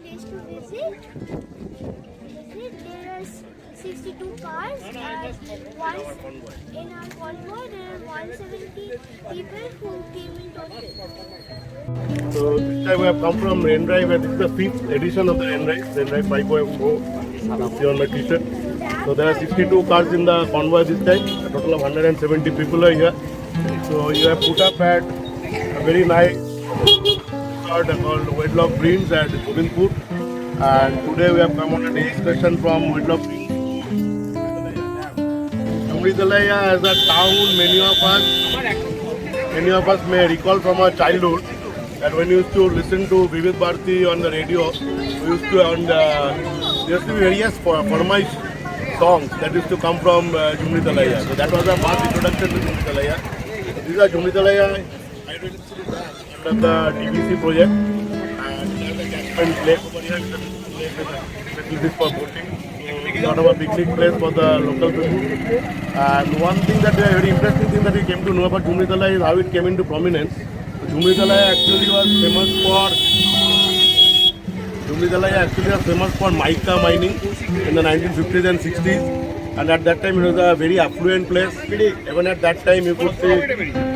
place to visit. There are 62 cars and in our convoy there are 170 people who came in total. So this time we have come from R.O.A.D Drive, and this is the 5th edition of the R.O.A.D Drive 5.0. You see on my t-shirt. So there are 62 cars in the convoy this time. A total of 170 people are here. So you have put up at a very nice resort called Wedlock Greens at Jhumri. And today we have come on a day excursion from Wedlock Greens to Jhumri Talaiya as a town. Many of us may recall from our childhood that when we used to listen to Vivid Bharati on the radio, we used to there used to be various Farmaish songs that used to come from Jhumri Talaiya. So that was a mass introduction to Jhumri Talaiya. So these are Jhumri Talaiya under the DVC project, and we have the catchment lake over here with the facilities for boating. So sort of a picnic place for the local people. And one thing that very interesting thing that we came to know about Jhumri Talaiya is how it came into prominence. Jhumri Talaiya actually was famous for mica mining in the 1950s and 60s, and at that time it was a very affluent place. Even at that time you could see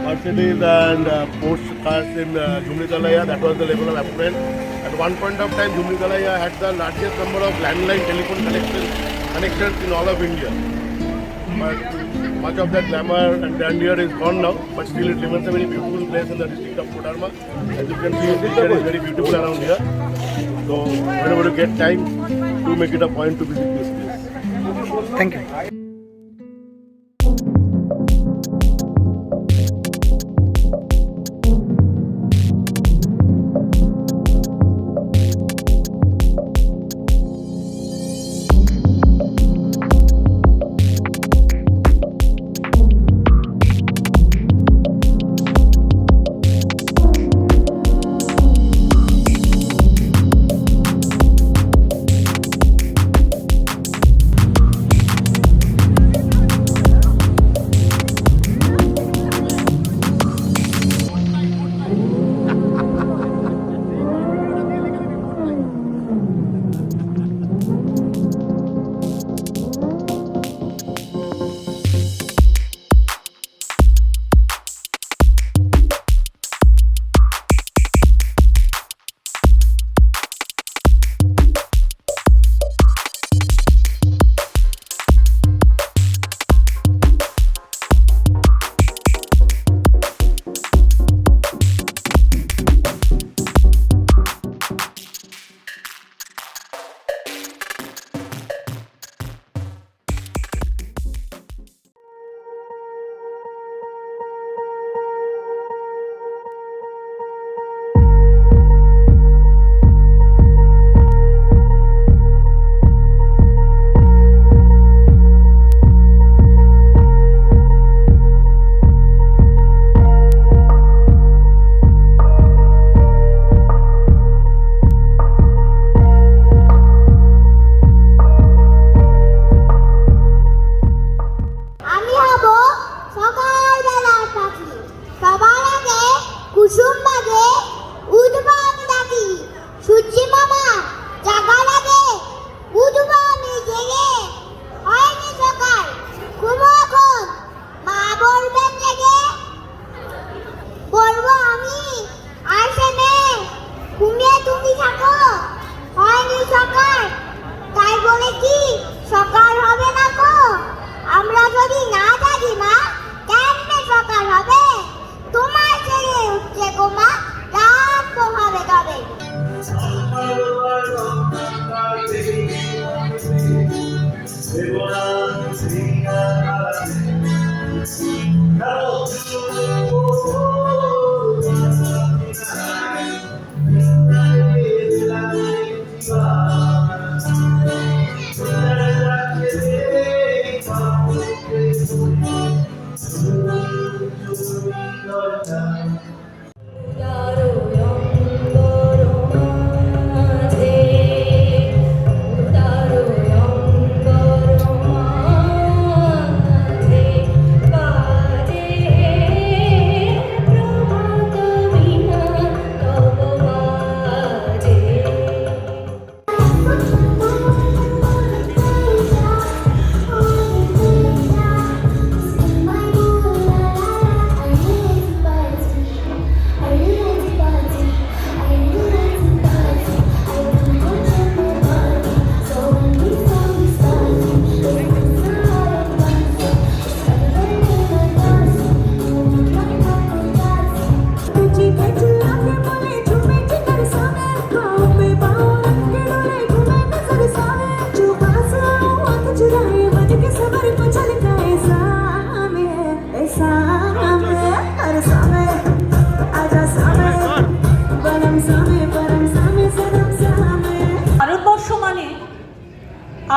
Mercedes and Porsche cars in Jhumri Talaiya. That was the level of affluence. At one point of time, Jhumri Talaiya had the largest number of landline telephone connections in all of India. But much of that glamour and grandeur is gone now, but still it remains a very beautiful place in the district of Koderma. As you can see, the picture is very beautiful around here. So whenever you get time, do make it a point to visit this place. Thank you.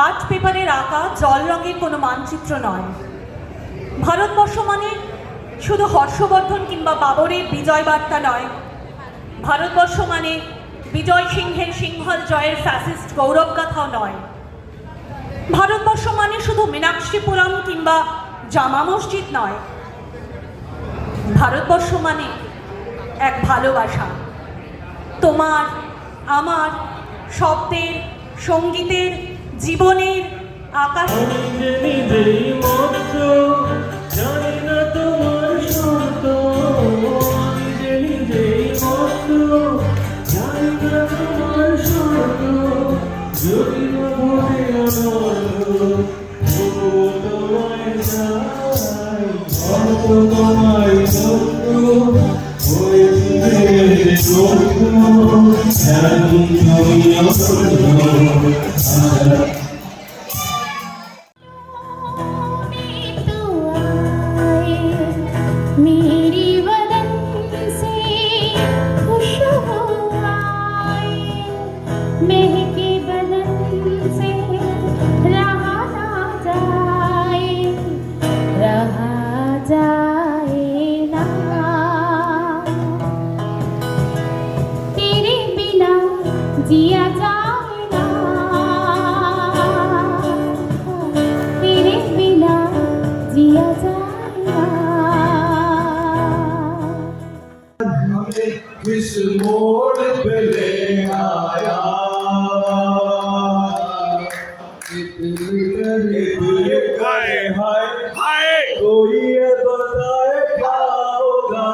Art পেপারের আঁকা জল রঙের কোনো মানচিত্র নয়। ভারতবর্ষ মানে শুধু হর্ষবর্ধন কিংবা বাবরের বিজয় বার্তা নয়। ভারতবর্ষ মানে বিজয় সিংহের সিংহল জয়ের ফ্যাসিস্ট গৌরবগাথাও নয়। ভারতবর্ষ মানে শুধু মীনাক্ষীপুরম কিংবা জামা মসজিদ নয়। ভারতবর্ষ মানে এক ভালোবাসা, তোমার আমার শব্দের, সঙ্গীতের, জীবনের, আকাশ। मेरी बदन से खुशबू आए, महके बदन से रहा ना जाए ना, तेरे बिना जिया जाए ना, तेरे बिना जिया जाए। किस मोड़ पे ले आया, दिल हाय हाय कोई ये बताए क्या होगा।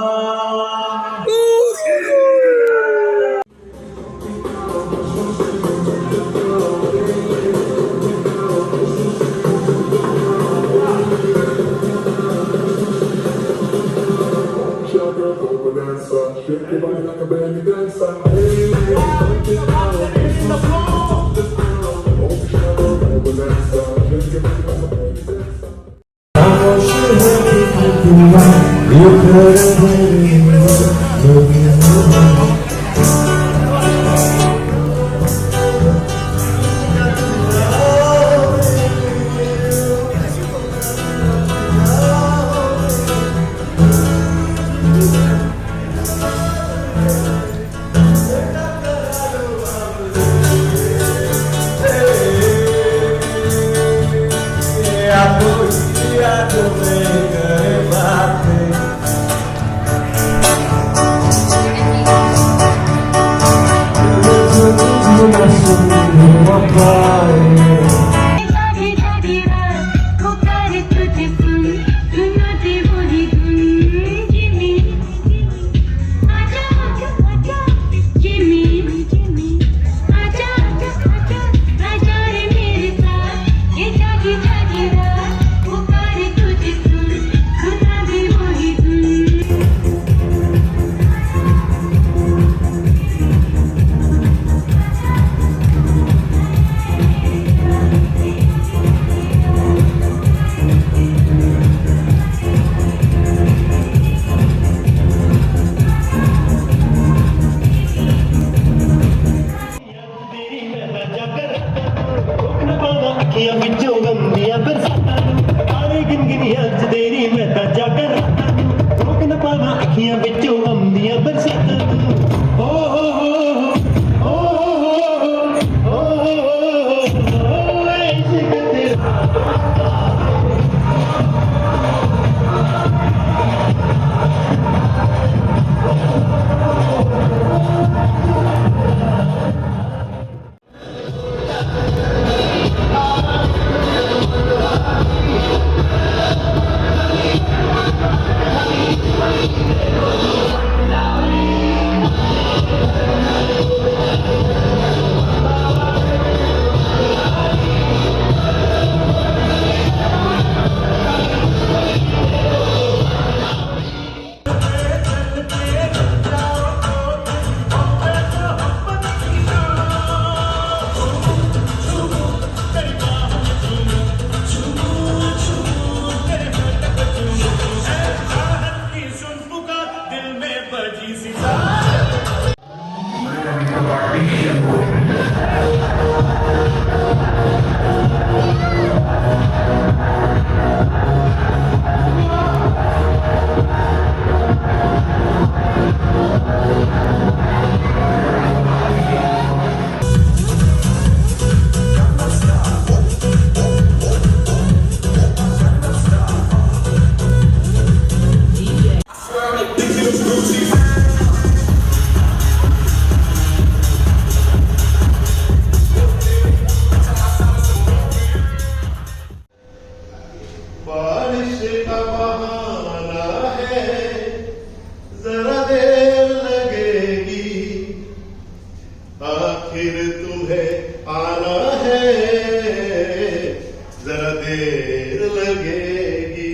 Shake your body like a belly dancer. Hey, shake it out. It's the floor. Oh, shadow, over dancer. Shake your body like a belly dancer. You तुम्हें आना है जरा देर लगेगी.